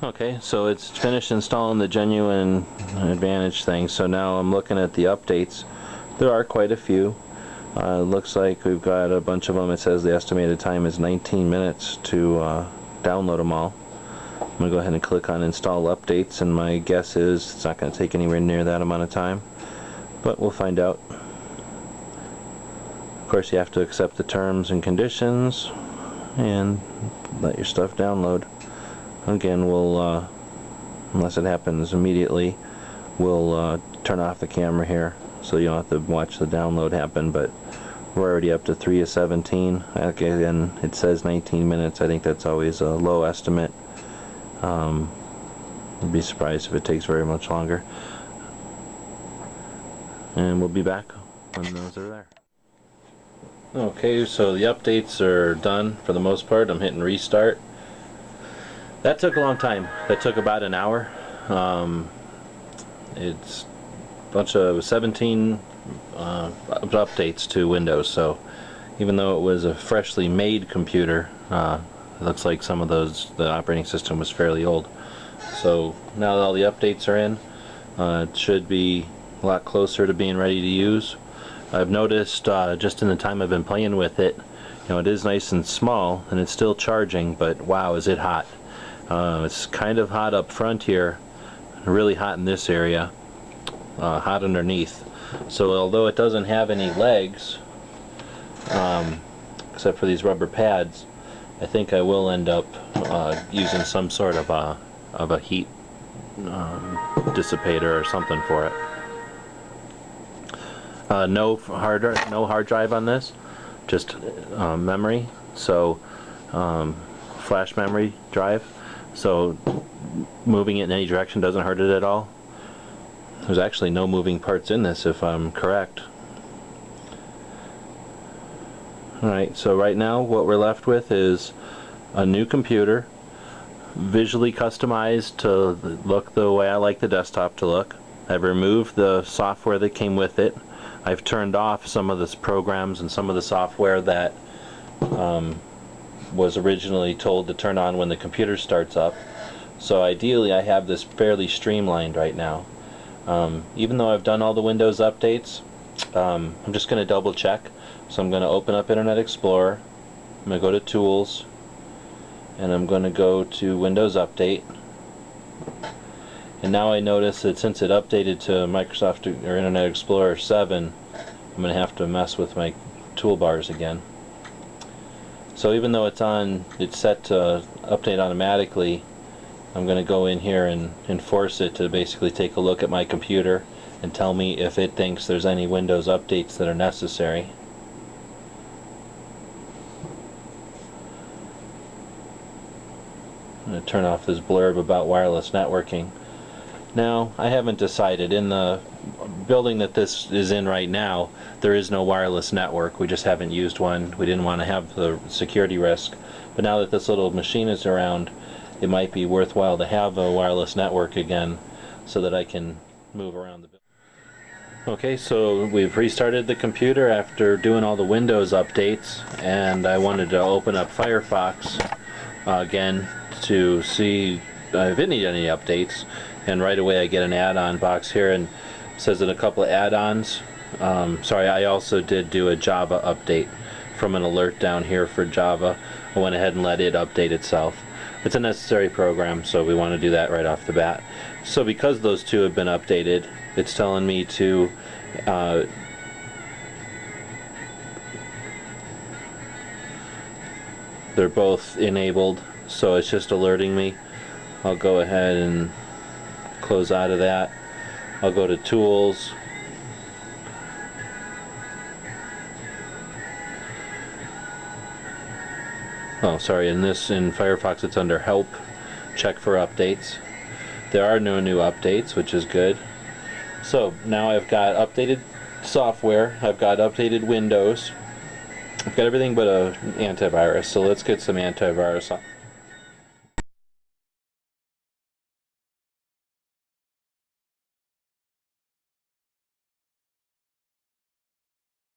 Okay, so it's finished installing the Genuine Advantage thing, so now I'm looking at the updates. There are quite a few. It looks like we've got a bunch of them. It says the estimated time is 19 minutes to download them all. I'm going to go ahead and click on install updates, and my guess is it's not going to take anywhere near that amount of time, but we'll find out. Of course, you have to accept the terms and conditions and let your stuff download. Again, we'll, unless it happens immediately, we'll turn off the camera here so you don't have to watch the download happen, but we're already up to 3 of 17. Again, it says 19 minutes. I think that's always a low estimate. I'd be surprised if it takes very much longer. And we'll be back when those are there. Okay, so the updates are done for the most part. I'm hitting restart. That took a long time. That took about an hour. It's a bunch of 17 updates to Windows, so even though it was a freshly made computer, it looks like some of those, the operating system was fairly old. So now that all the updates are in, it should be a lot closer to being ready to use. I've noticed just in the time I've been playing with it, it is nice and small and it's still charging, but wow, is it hot. It's kind of hot up front here, really hot in this area, hot underneath. So although it doesn't have any legs, except for these rubber pads, I think I will end up using some sort of a heat dissipator or something for it. No hard drive on this, just memory. So flash memory drive. So moving it in any direction doesn't hurt it at all. There's actually no moving parts in this, if I'm correct. Alright, so right now what we're left with is a new computer, visually customized to look the way I like the desktop to look. I've removed the software that came with it. I've turned off some of the programs and some of the software that was originally told to turn on when the computer starts up. So ideally I have this fairly streamlined right now. Even though I've done all the Windows updates, I'm just going to double check. So I'm going to open up Internet Explorer, I'm going to go to Tools, and I'm going to go to Windows Update. And now I notice that since it updated to Microsoft or Internet Explorer 7, I'm going to have to mess with my toolbars again. So even though it's set to update automatically, I'm going to go in here and force it to basically take a look at my computer and tell me if it thinks there's any Windows updates that are necessary. I'm going to turn off this blurb about wireless networking. Now, I haven't decided. In the building that this is in right now, there is no wireless network. We just haven't used one. We didn't want to have the security risk. But now that this little machine is around, it might be worthwhile to have a wireless network again so that I can move around the building. Okay, so we've restarted the computer after doing all the Windows updates, and I wanted to open up Firefox again to see if it needed any updates. And right away I get an add-on box here and it says that a couple of add-ons. Sorry, I also did do a Java update from an alert down here for Java. I went ahead and let it update itself. It's a necessary program, so we want to do that right off the bat. So because those two have been updated, it's telling me to they're both enabled, so it's just alerting me. I'll go ahead and close out of that. I'll go to Tools, oh sorry, in Firefox it's under Help, check for updates. There are no new updates, which is good. So now I've got updated software, I've got updated Windows, I've got everything but an antivirus, so let's get some antivirus on.